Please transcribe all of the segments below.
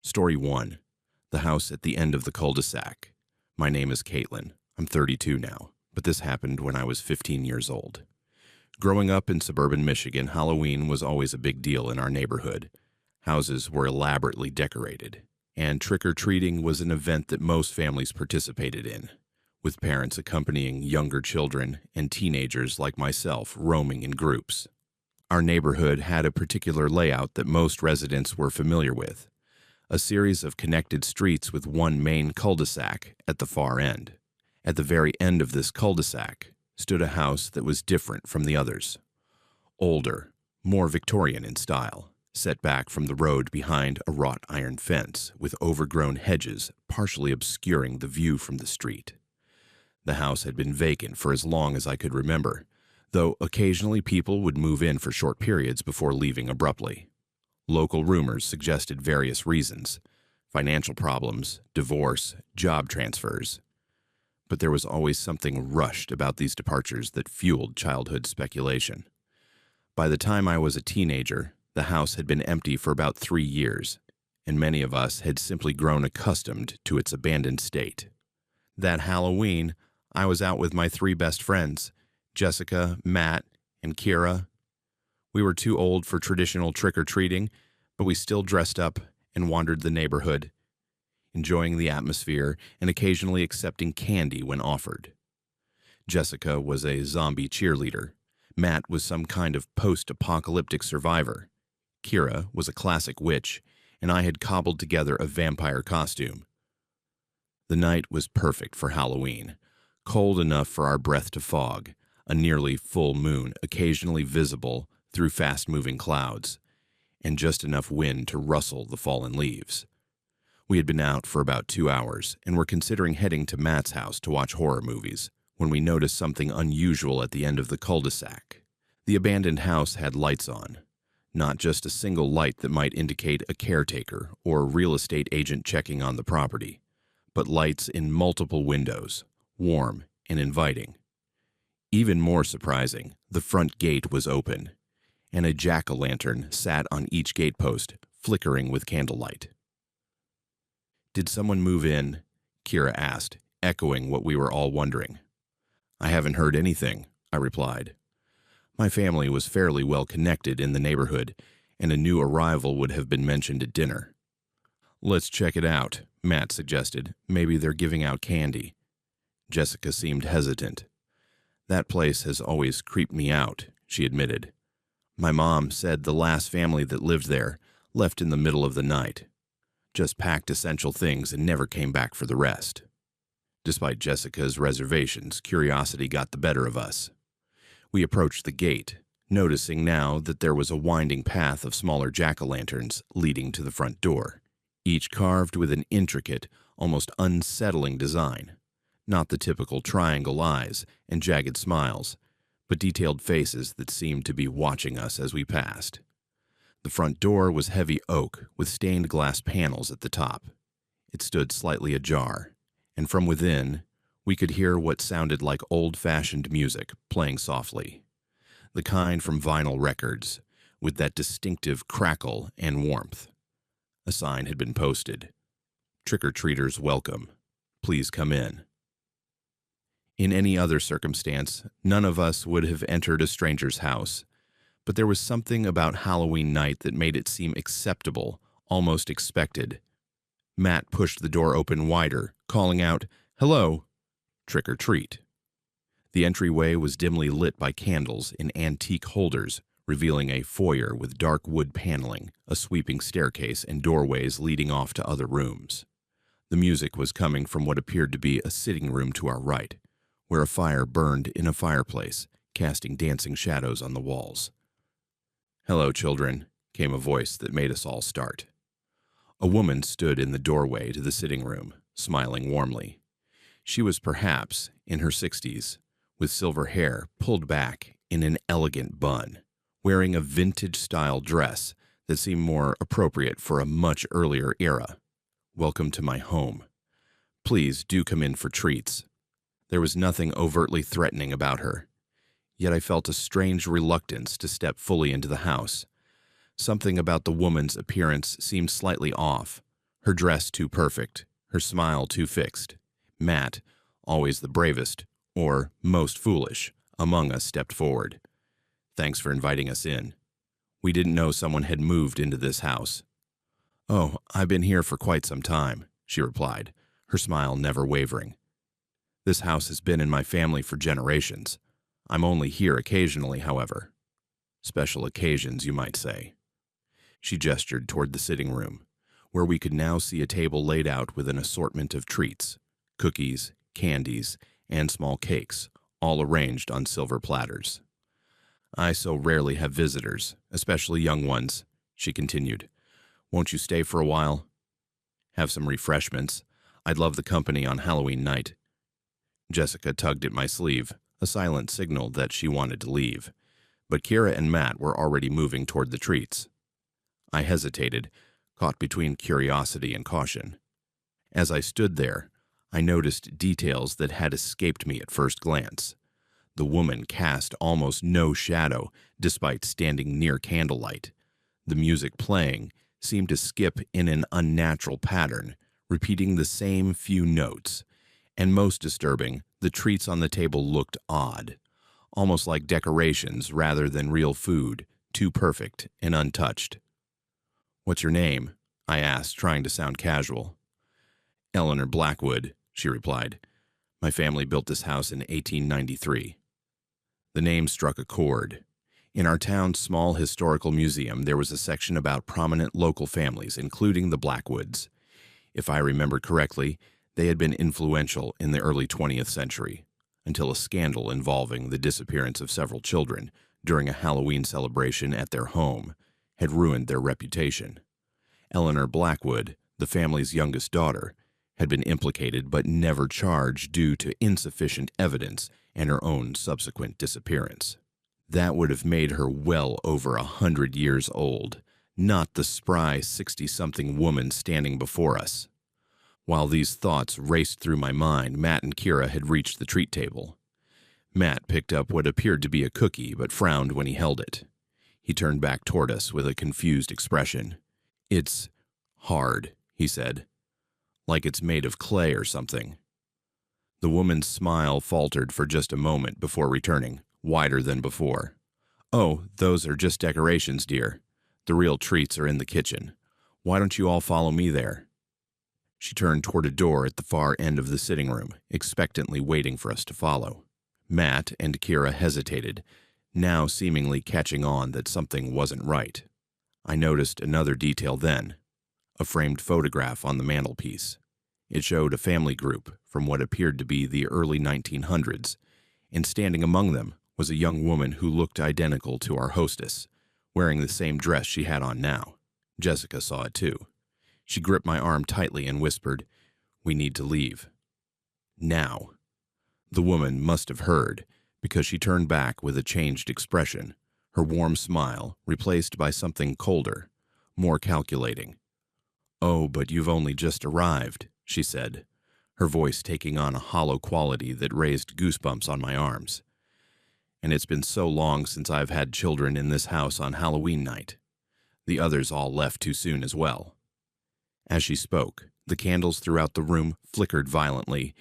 Story 1. The House at the End of the Cul-de-sac. My name is Caitlin. I'm 32 now, but this happened when I was 15 years old. Growing up in suburban Michigan, Halloween was always a big deal in our neighborhood. Houses were elaborately decorated, and trick-or-treating was an event that most families participated in, with parents accompanying younger children and teenagers like myself roaming in groups. Our neighborhood had a particular layout that most residents were familiar with, a series of connected streets with one main cul-de-sac at the far end. At the very end of this cul-de-sac stood a house that was different from the others. Older, more Victorian in style, set back from the road behind a wrought iron fence with overgrown hedges partially obscuring the view from the street. The house had been vacant for as long as I could remember, though occasionally people would move in for short periods before leaving abruptly. Local rumors suggested various reasons: financial problems, divorce, job transfers. But there was always something rushed about these departures that fueled childhood speculation. By the time I was a teenager, the house had been empty for about 3 years, and many of us had simply grown accustomed to its abandoned state. That Halloween, I was out with my 3 best friends, Jessica, Matt, and Kira. We were too old for traditional trick-or-treating, but we still dressed up and wandered the neighborhood, enjoying the atmosphere and occasionally accepting candy when offered. Jessica was a zombie cheerleader. Matt was some kind of post-apocalyptic survivor. Kira was a classic witch, and I had cobbled together a vampire costume. The night was perfect for Halloween, cold enough for our breath to fog, a nearly full moon occasionally visible through fast-moving clouds, and just enough wind to rustle the fallen leaves. We had been out for about 2 hours and were considering heading to Matt's house to watch horror movies when we noticed something unusual at the end of the cul-de-sac. The abandoned house had lights on, not just a single light that might indicate a caretaker or a real estate agent checking on the property, but lights in multiple windows, warm and inviting. Even more surprising, the front gate was open, and a jack-o'-lantern sat on each gatepost, flickering with candlelight. "Did someone move in?" Kira asked, echoing what we were all wondering. "I haven't heard anything," I replied. My family was fairly well connected in the neighborhood, and a new arrival would have been mentioned at dinner. "Let's check it out," Matt suggested. "Maybe they're giving out candy." Jessica seemed hesitant. "That place has always creeped me out," she admitted. "My mom said the last family that lived there left in the middle of the night, just packed essential things and never came back for the rest." Despite Jessica's reservations, curiosity got the better of us. We approached the gate, noticing now that there was a winding path of smaller jack-o'-lanterns leading to the front door, each carved with an intricate, almost unsettling design. Not the typical triangle eyes and jagged smiles, but detailed faces that seemed to be watching us as we passed. The front door was heavy oak with stained glass panels at the top. It stood slightly ajar, and from within, we could hear what sounded like old-fashioned music playing softly, the kind from vinyl records, with that distinctive crackle and warmth. A sign had been posted: "Trick-or-treaters welcome. Please come in." In any other circumstance, none of us would have entered a stranger's house, but there was something about Halloween night that made it seem acceptable, almost expected. Matt pushed the door open wider, calling out, "Hello, trick or treat." The entryway was dimly lit by candles in antique holders, revealing a foyer with dark wood paneling, a sweeping staircase, and doorways leading off to other rooms. The music was coming from what appeared to be a sitting room to our right, where a fire burned in a fireplace, casting dancing shadows on the walls. "Hello, children," came a voice that made us all start. A woman stood in the doorway to the sitting room, smiling warmly. She was perhaps in her 60s, with silver hair pulled back in an elegant bun, wearing a vintage-style dress that seemed more appropriate for a much earlier era. "Welcome to my home. Please do come in for treats." There was nothing overtly threatening about her, yet I felt a strange reluctance to step fully into the house. Something about the woman's appearance seemed slightly off, Her dress too perfect, her smile too fixed. Matt, always the bravest, or most foolish, among us stepped forward. "Thanks for inviting us in. We didn't know someone had moved into this house." "Oh, I've been here for quite some time," she replied, her smile never wavering. "This house has been in my family for generations. I'm only here occasionally, however. Special occasions, you might say." She gestured toward the sitting room, where we could now see a table laid out with an assortment of treats, cookies, candies, and small cakes, all arranged on silver platters. "I so rarely have visitors, especially young ones," she continued. "Won't you stay for a while? Have some refreshments. I'd love the company on Halloween night." Jessica tugged at my sleeve, a silent signal that she wanted to leave, but Kira and Matt were already moving toward the treats. I hesitated, caught between curiosity and caution. As I stood there, I noticed details that had escaped me at first glance. The woman cast almost no shadow, despite standing near candlelight. The music playing seemed to skip in an unnatural pattern, repeating the same few notes. And most disturbing, the treats on the table looked odd, almost like decorations rather than real food, too perfect and untouched. "What's your name?" I asked, trying to sound casual. "Eleanor Blackwood," she replied. "My family built this house in 1893. The name struck a chord. In our town's small historical museum, there was a section about prominent local families, including the Blackwoods. If I remember correctly, they had been influential in the early 20th century, until a scandal involving the disappearance of several children during a Halloween celebration at their home had ruined their reputation. Eleanor Blackwood, the family's youngest daughter, had been implicated but never charged due to insufficient evidence and her own subsequent disappearance. That would have made her well over 100 years old, not the spry 60-something woman standing before us. While these thoughts raced through my mind, Matt and Kira had reached the treat table. Matt picked up what appeared to be a cookie but frowned when he held it. He turned back toward us with a confused expression. "It's hard," he said, "like it's made of clay or something." The woman's smile faltered for just a moment before returning, wider than before. "Oh, those are just decorations, dear. The real treats are in the kitchen. Why don't you all follow me there?" She turned toward a door at the far end of the sitting room, expectantly waiting for us to follow. Matt and Kira hesitated, now seemingly catching on that something wasn't right. I noticed another detail then, a framed photograph on the mantelpiece. It showed a family group from what appeared to be the early 1900s, and standing among them was a young woman who looked identical to our hostess, wearing the same dress she had on now. Jessica saw it too. She gripped my arm tightly and whispered, "We need to leave. Now." The woman must have heard, because she turned back with a changed expression, her warm smile replaced by something colder, more calculating. "Oh, but you've only just arrived," she said, her voice taking on a hollow quality that raised goosebumps on my arms. "And it's been so long since I've had children in this house on Halloween night. The others all left too soon as well." As she spoke, the candles throughout the room flickered violently,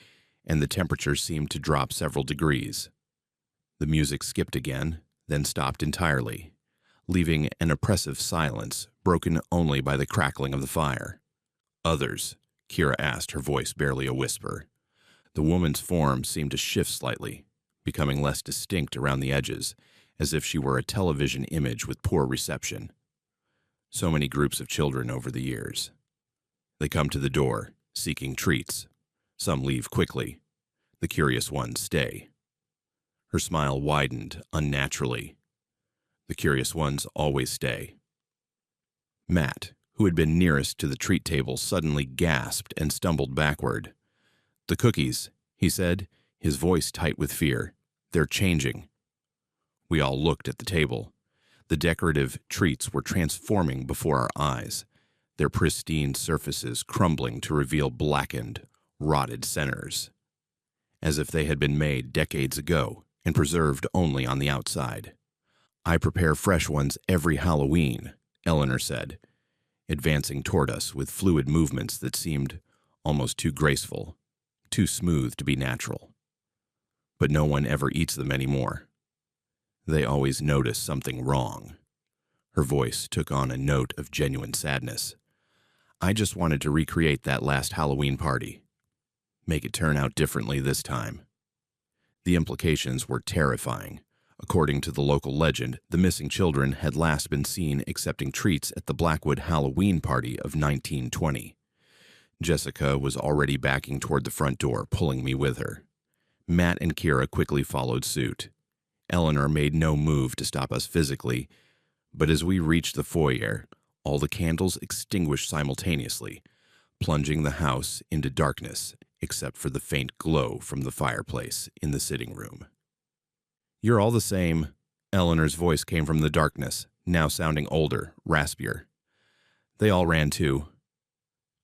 and the temperature seemed to drop several degrees. The music skipped again, then stopped entirely, leaving an oppressive silence broken only by the crackling of the fire. "Others?" Kira asked, her voice barely a whisper. The woman's form seemed to shift slightly, becoming less distinct around the edges, as if she were a television image with poor reception. So many groups of children over the years. They come to the door, seeking treats. Some leave quickly. The curious ones stay. Her smile widened unnaturally. The curious ones always stay. Matt, who had been nearest to the treat table, suddenly gasped and stumbled backward. "The cookies," he said, his voice tight with fear. "They're changing." We all looked at the table. The decorative treats were transforming before our eyes, their pristine surfaces crumbling to reveal blackened, rotted centers, as if they had been made decades ago and preserved only on the outside. "I prepare fresh ones every Halloween," Eleanor said. advancing toward us with fluid movements that seemed almost too graceful, too smooth to be natural. But no one ever eats them anymore. They always notice something wrong. Her voice took on a note of genuine sadness. I just wanted to recreate that last Halloween party. Make it turn out differently this time. The implications were terrifying. According to the local legend, the missing children had last been seen accepting treats at the Blackwood Halloween party of 1920. Jessica was already backing toward the front door, pulling me with her. Matt and Kira quickly followed suit. Eleanor made no move to stop us physically, but as we reached the foyer, all the candles extinguished simultaneously, plunging the house into darkness except for the faint glow from the fireplace in the sitting room. "You're all the same," Eleanor's voice came from the darkness, now sounding older, raspier. They all ran too.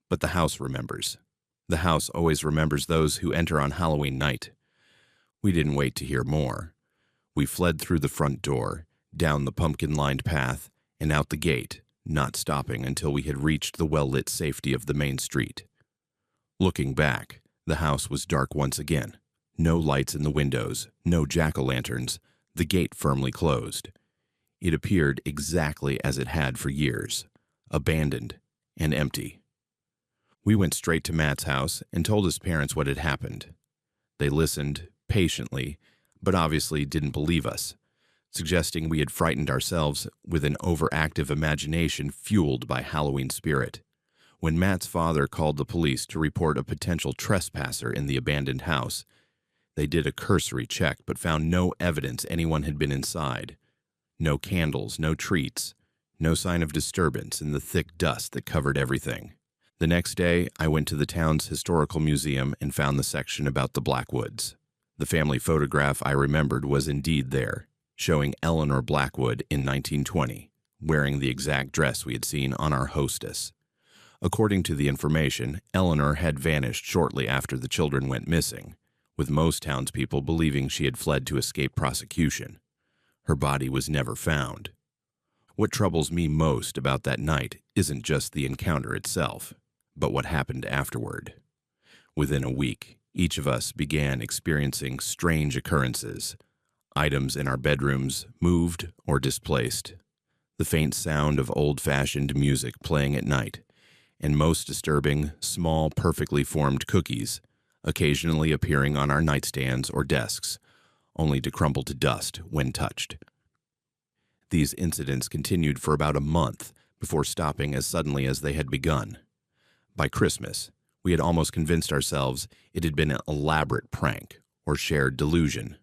But the house remembers. The house always remembers those who enter on Halloween night. We didn't wait to hear more. We fled through the front door, down the pumpkin-lined path, and out the gate, not stopping until we had reached the well-lit safety of the main street. Looking back, the house was dark once again. No lights in the windows, no jack-o'-lanterns, the gate firmly closed. It appeared exactly as it had for years, abandoned and empty. We went straight to Matt's house and told his parents what had happened. They listened patiently, but obviously didn't believe us, suggesting we had frightened ourselves with an overactive imagination fueled by Halloween spirit. When Matt's father called the police to report a potential trespasser in the abandoned house, they did a cursory check but found no evidence anyone had been inside. No candles, no treats, no sign of disturbance in the thick dust that covered everything. The next day, I went to the town's historical museum and found the section about the Blackwoods. The family photograph I remembered was indeed there, showing Eleanor Blackwood in 1920, wearing the exact dress we had seen on our hostess. According to the information, Eleanor had vanished shortly after the children went missing, with most townspeople believing she had fled to escape prosecution. Her body was never found. What troubles me most about that night isn't just the encounter itself, but what happened afterward. Within a week, each of us began experiencing strange occurrences. Items in our bedrooms moved or displaced. The faint sound of old-fashioned music playing at night, and most disturbing, small, perfectly formed cookies, occasionally appearing on our nightstands or desks, only to crumble to dust when touched. These incidents continued for about a month before stopping as suddenly as they had begun. By Christmas, we had almost convinced ourselves it had been an elaborate prank or shared delusion.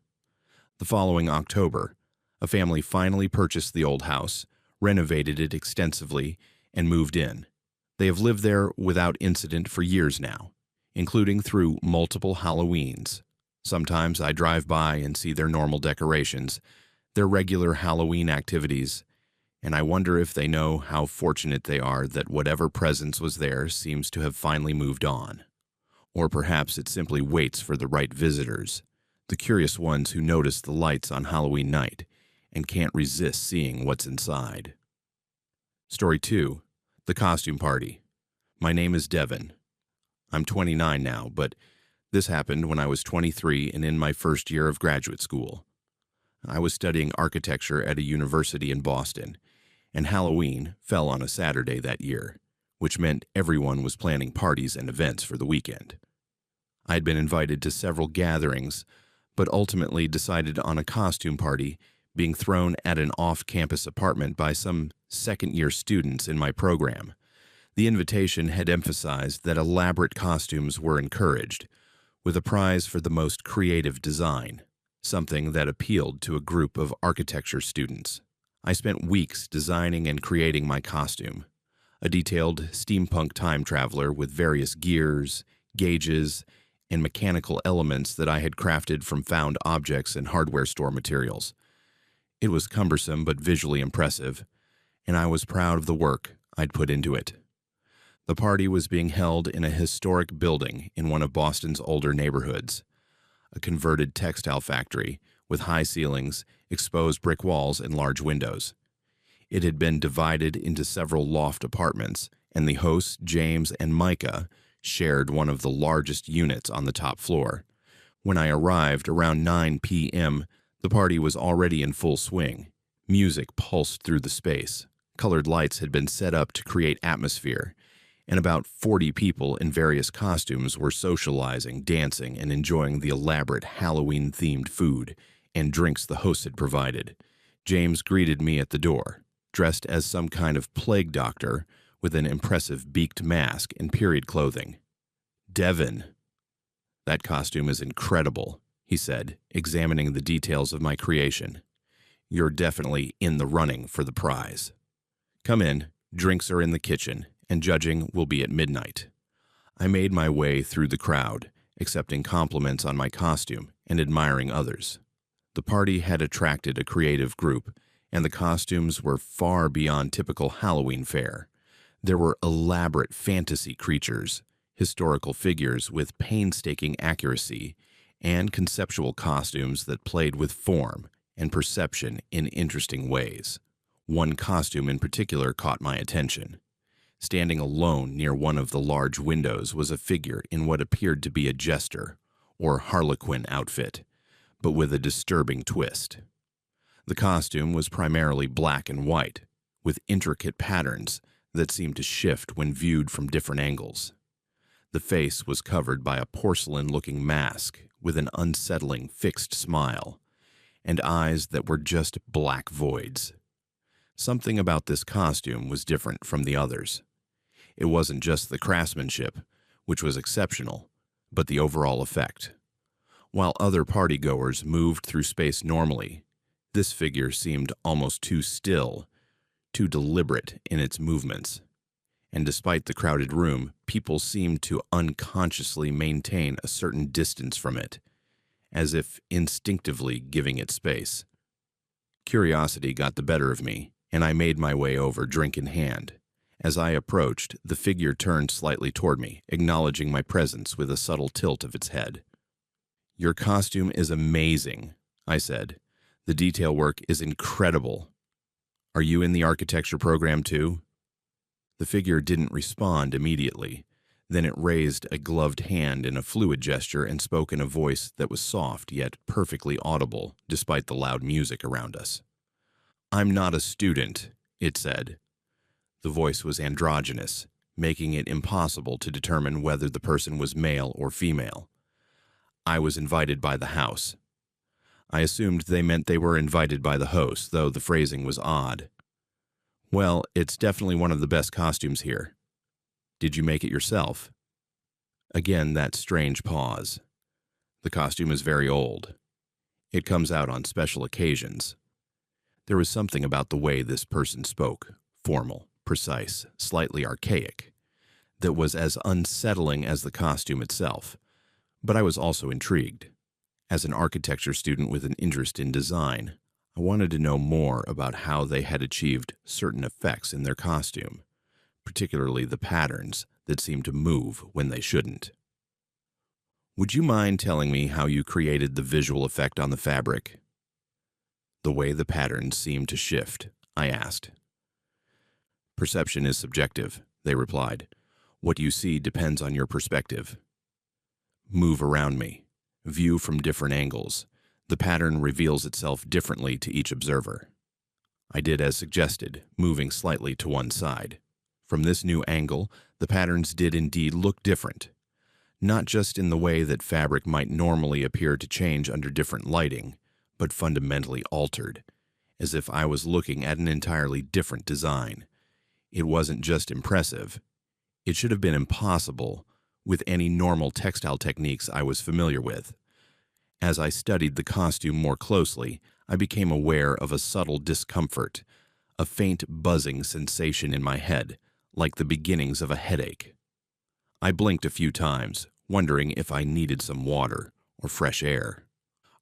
The following October, a family finally purchased the old house, renovated it extensively, and moved in. They have lived there without incident for years now, including through multiple Halloweens. Sometimes I drive by and see their normal decorations, their regular Halloween activities, and I wonder if they know how fortunate they are that whatever presence was there seems to have finally moved on. Or perhaps it simply waits for the right visitors, the curious ones who notice the lights on Halloween night and can't resist seeing what's inside. Story 2. The Costume Party. My name is Devin. I'm 29 now, but this happened when I was 23 and in my first year of graduate school. I was studying architecture at a university in Boston, and Halloween fell on a Saturday that year, which meant everyone was planning parties and events for the weekend. I had been invited to several gatherings, but ultimately decided on a costume party being thrown at an off-campus apartment by some second-year students in my program. The invitation had emphasized that elaborate costumes were encouraged, with a prize for the most creative design, something that appealed to a group of architecture students. I spent weeks designing and creating my costume, a detailed steampunk time traveler with various gears, gauges, and mechanical elements that I had crafted from found objects and hardware store materials. It was cumbersome but visually impressive, and I was proud of the work I'd put into it. The party was being held in a historic building in one of Boston's older neighborhoods, a converted textile factory with high ceilings, exposed brick walls, and large windows. It had been divided into several loft apartments, and the hosts, James and Micah, shared one of the largest units on the top floor. When I arrived around 9 p.m., the party was already in full swing. Music pulsed through the space. Colored lights had been set up to create atmosphere, and about 40 people in various costumes were socializing, dancing, and enjoying the elaborate Halloween-themed food and drinks the host had provided. James greeted me at the door, dressed as some kind of plague doctor with an impressive beaked mask and period clothing. "Devin, that costume is incredible," he said, examining the details of my creation. "You're definitely in the running for the prize. Come in, drinks are in the kitchen, and judging will be at midnight." I made my way through the crowd, accepting compliments on my costume and admiring others. The party had attracted a creative group, and the costumes were far beyond typical Halloween fare. There were elaborate fantasy creatures, historical figures with painstaking accuracy, and conceptual costumes that played with form and perception in interesting ways. One costume in particular caught my attention. Standing alone near one of the large windows was a figure in what appeared to be a jester or harlequin outfit, but with a disturbing twist. The costume was primarily black and white, with intricate patterns that seemed to shift when viewed from different angles. The face was covered by a porcelain-looking mask with an unsettling fixed smile, and eyes that were just black voids. Something about this costume was different from the others. It wasn't just the craftsmanship, which was exceptional, but the overall effect. While other partygoers moved through space normally, this figure seemed almost too still, too deliberate in its movements. And despite the crowded room, people seemed to unconsciously maintain a certain distance from it, as if instinctively giving it space. Curiosity got the better of me, and I made my way over, drink in hand. As I approached, the figure turned slightly toward me, acknowledging my presence with a subtle tilt of its head. "Your costume is amazing," I said. "The detail work is incredible. Are you in the architecture program too?" The figure didn't respond immediately. Then it raised a gloved hand in a fluid gesture and spoke in a voice that was soft yet perfectly audible despite the loud music around us. "I'm not a student," it said. The voice was androgynous, making it impossible to determine whether the person was male or female. "I was invited by the house." I assumed they meant they were invited by the host, though the phrasing was odd. "Well, it's definitely one of the best costumes here. Did you make it yourself?" Again, that strange pause. "The costume is very old. It comes out on special occasions." There was something about the way this person spoke, formal, precise, slightly archaic, that was as unsettling as the costume itself. But I was also intrigued. As an architecture student with an interest in design, I wanted to know more about how they had achieved certain effects in their costume, particularly the patterns that seemed to move when they shouldn't. "Would you mind telling me how you created the visual effect on the fabric?" "The way the patterns seemed to shift," I asked. "Perception is subjective," they replied. "What you see depends on your perspective. Move around me. View from different angles. The pattern reveals itself differently to each observer." I did as suggested, moving slightly to one side. From this new angle, the patterns did indeed look different. Not just in the way that fabric might normally appear to change under different lighting, but fundamentally altered, as if I was looking at an entirely different design. It wasn't just impressive. It should have been impossible with any normal textile techniques I was familiar with. As I studied the costume more closely, I became aware of a subtle discomfort, a faint buzzing sensation in my head, like the beginnings of a headache. I blinked a few times, wondering if I needed some water or fresh air.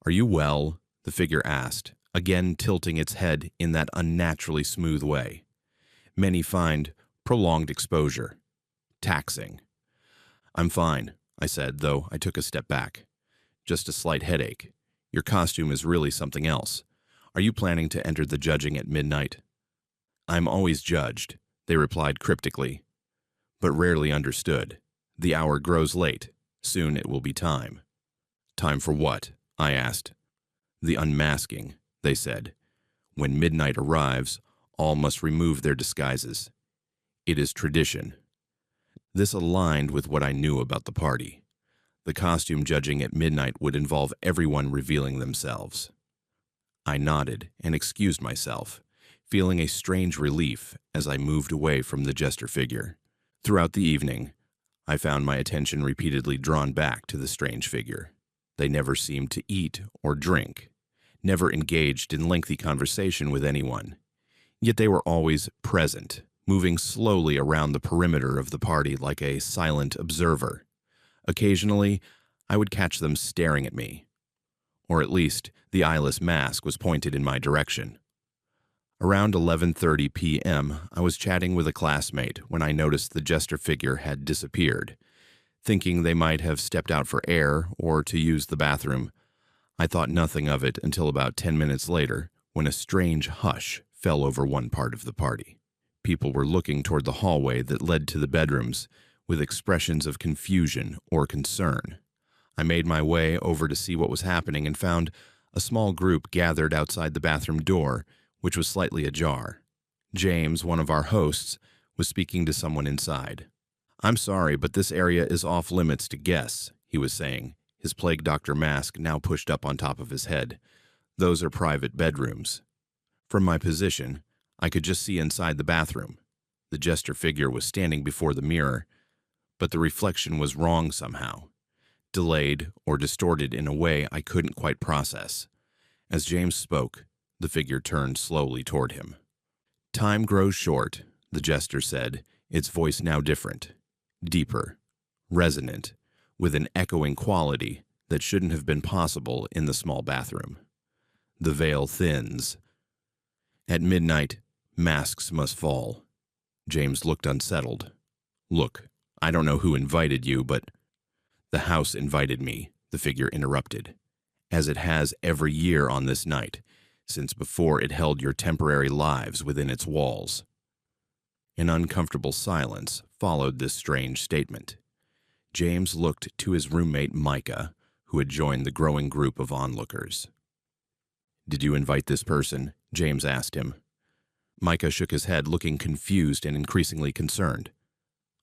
"Are you well?" the figure asked, again tilting its head in that unnaturally smooth way. Many find prolonged exposure taxing. "I'm fine," I said, though I took a step back. "Just a slight headache. Your costume is really something else. Are you planning to enter the judging at midnight?" I'm always judged, they replied cryptically, but rarely understood. The hour grows late. Soon it will be time. Time for what? I asked. The unmasking, they said. When midnight arrives, all must remove their disguises. It is tradition. This aligned with what I knew about the party. The costume judging at midnight would involve everyone revealing themselves. I nodded and excused myself, feeling a strange relief as I moved away from the jester figure. Throughout the evening, I found my attention repeatedly drawn back to the strange figure. They never seemed to eat or drink, never engaged in lengthy conversation with anyone. Yet they were always present, moving slowly around the perimeter of the party like a silent observer. Occasionally, I would catch them staring at me, or at least the eyeless mask was pointed in my direction. Around 11:30 p.m., I was chatting with a classmate when I noticed the jester figure had disappeared. Thinking they might have stepped out for air or to use the bathroom, I thought nothing of it until about 10 minutes later, when a strange hush fell over one part of the party. People were looking toward the hallway that led to the bedrooms with expressions of confusion or concern. I made my way over to see what was happening and found a small group gathered outside the bathroom door, which was slightly ajar. James, one of our hosts, was speaking to someone inside. "I'm sorry, but this area is off limits to guests," he was saying, his plague doctor mask now pushed up on top of his head. "Those are private bedrooms." From my position, I could just see inside the bathroom. The jester figure was standing before the mirror, but the reflection was wrong somehow, delayed or distorted in a way I couldn't quite process. As James spoke, the figure turned slowly toward him. "Time grows short," the jester said, its voice now different, deeper, resonant, with an echoing quality that shouldn't have been possible in the small bathroom. "The veil thins. At midnight, masks must fall." James looked unsettled. "Look, I don't know who invited you, but—" "The house invited me," the figure interrupted, "as it has every year on this night, since before it held your temporary lives within its walls." An uncomfortable silence followed this strange statement. James looked to his roommate Micah, who had joined the growing group of onlookers. "Did you invite this person?" James asked him. Micah shook his head, looking confused and increasingly concerned.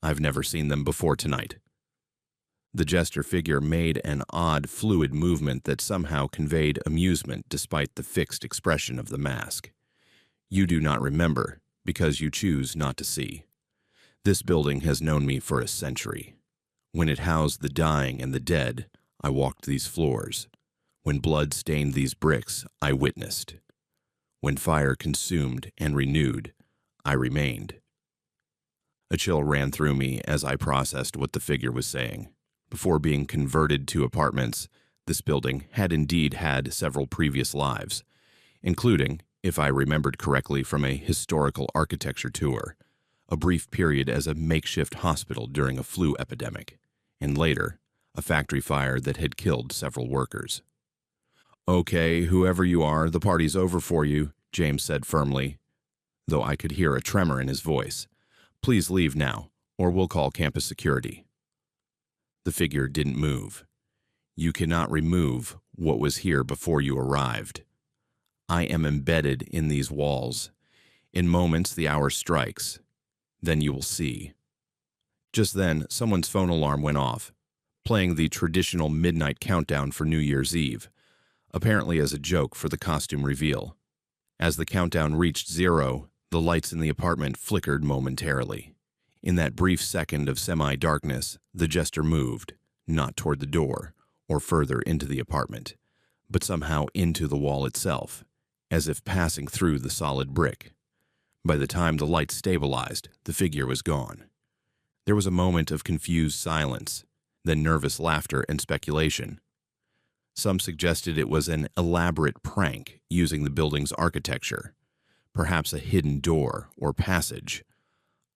"I've never seen them before tonight." The jester figure made an odd, fluid movement that somehow conveyed amusement despite the fixed expression of the mask. "You do not remember, because you choose not to see. This building has known me for a century. When it housed the dying and the dead, I walked these floors. When blood stained these bricks, I witnessed. When fire consumed and renewed, I remained." A chill ran through me as I processed what the figure was saying. Before being converted to apartments, this building had indeed had several previous lives, including, if I remembered correctly from a historical architecture tour, a brief period as a makeshift hospital during a flu epidemic, and later, a factory fire that had killed several workers. "Okay, whoever you are, the party's over for you," James said firmly, though I could hear a tremor in his voice. "Please leave now, or we'll call campus security." The figure didn't move. "You cannot remove what was here before you arrived. I am embedded in these walls. In moments, the hour strikes. Then you will see." Just then, someone's phone alarm went off, playing the traditional midnight countdown for New Year's Eve, apparently as a joke for the costume reveal. As the countdown reached 0, the lights in the apartment flickered momentarily. In that brief second of semi-darkness, the jester moved, not toward the door or further into the apartment, but somehow into the wall itself, as if passing through the solid brick. By the time the lights stabilized, the figure was gone. There was a moment of confused silence, then nervous laughter and speculation. Some suggested it was an elaborate prank using the building's architecture, perhaps a hidden door or passage.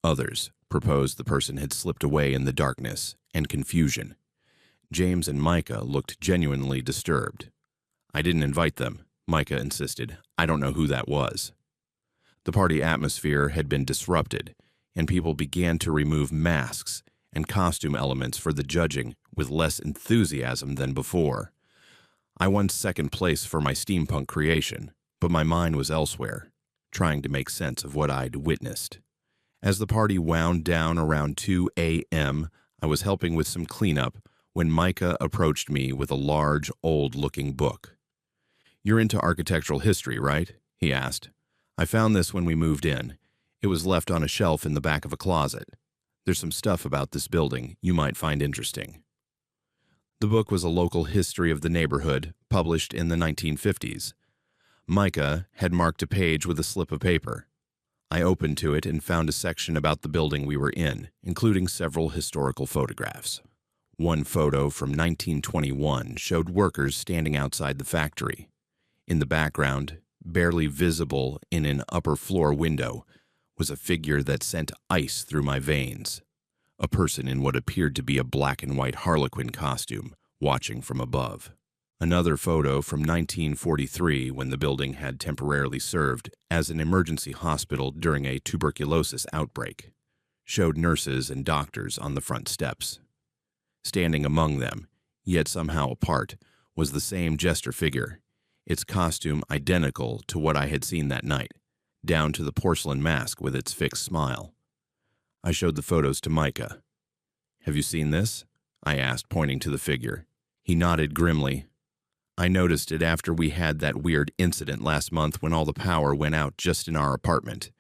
Others proposed the person had slipped away in the darkness and confusion. James and Micah looked genuinely disturbed. "I didn't invite them," Micah insisted. "I don't know who that was." The party atmosphere had been disrupted, and people began to remove masks and costume elements for the judging with less enthusiasm than before. I won second place for my steampunk creation, but my mind was elsewhere, trying to make sense of what I'd witnessed. As the party wound down around 2 a.m., I was helping with some cleanup when Micah approached me with a large, old-looking book. "You're into architectural history, right?" he asked. "I found this when we moved in. It was left on a shelf in the back of a closet. There's some stuff about this building you might find interesting." The book was a local history of the neighborhood, published in the 1950s. Micah had marked a page with a slip of paper. I opened to it and found a section about the building we were in, including several historical photographs. One photo from 1921 showed workers standing outside the factory. In the background, barely visible in an upper-floor window, was a figure that sent ice through my veins. A person in what appeared to be a black and white harlequin costume, watching from above. Another photo from 1943, when the building had temporarily served as an emergency hospital during a tuberculosis outbreak, showed nurses and doctors on the front steps. Standing among them, yet somehow apart, was the same jester figure, its costume identical to what I had seen that night, down to the porcelain mask with its fixed smile. I showed the photos to Micah. "Have you seen this?" I asked, pointing to the figure. He nodded grimly. "I noticed it after we had that weird incident last month when all the power went out just in our apartment,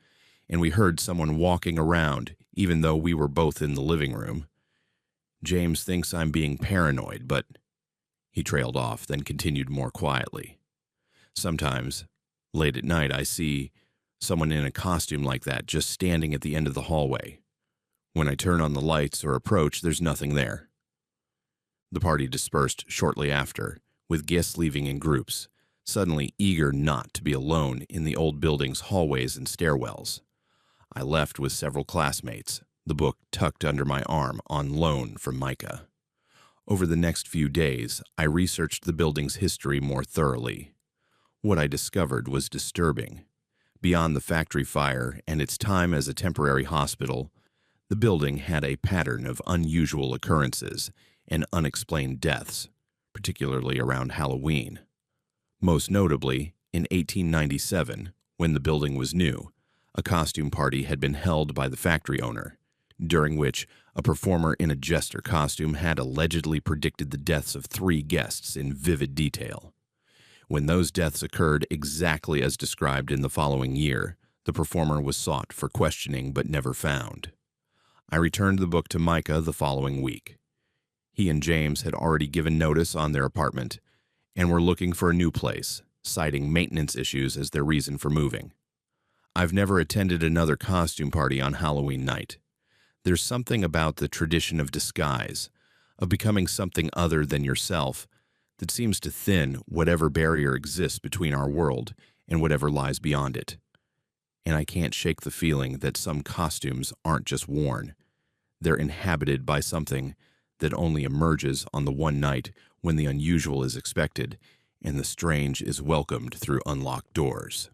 and we heard someone walking around, even though we were both in the living room. James thinks I'm being paranoid, but—" He trailed off, then continued more quietly. "Sometimes, late at night, I see someone in a costume like that just standing at the end of the hallway. When I turn on the lights or approach, there's nothing there." The party dispersed shortly after, with guests leaving in groups, suddenly eager not to be alone in the old building's hallways and stairwells. I left with several classmates, the book tucked under my arm on loan from Micah. Over the next few days, I researched the building's history more thoroughly. What I discovered was disturbing. Beyond the factory fire and its time as a temporary hospital, the building had a pattern of unusual occurrences and unexplained deaths, particularly around Halloween. Most notably, in 1897, when the building was new, a costume party had been held by the factory owner, during which a performer in a jester costume had allegedly predicted the deaths of 3 guests in vivid detail. When those deaths occurred exactly as described in the following year, the performer was sought for questioning but never found. I returned the book to Micah the following week. He and James had already given notice on their apartment and were looking for a new place, citing maintenance issues as their reason for moving. I've never attended another costume party on Halloween night. There's something about the tradition of disguise, of becoming something other than yourself, that seems to thin whatever barrier exists between our world and whatever lies beyond it. And I can't shake the feeling that some costumes aren't just worn. They're inhabited by something that only emerges on the one night when the unusual is expected and the strange is welcomed through unlocked doors.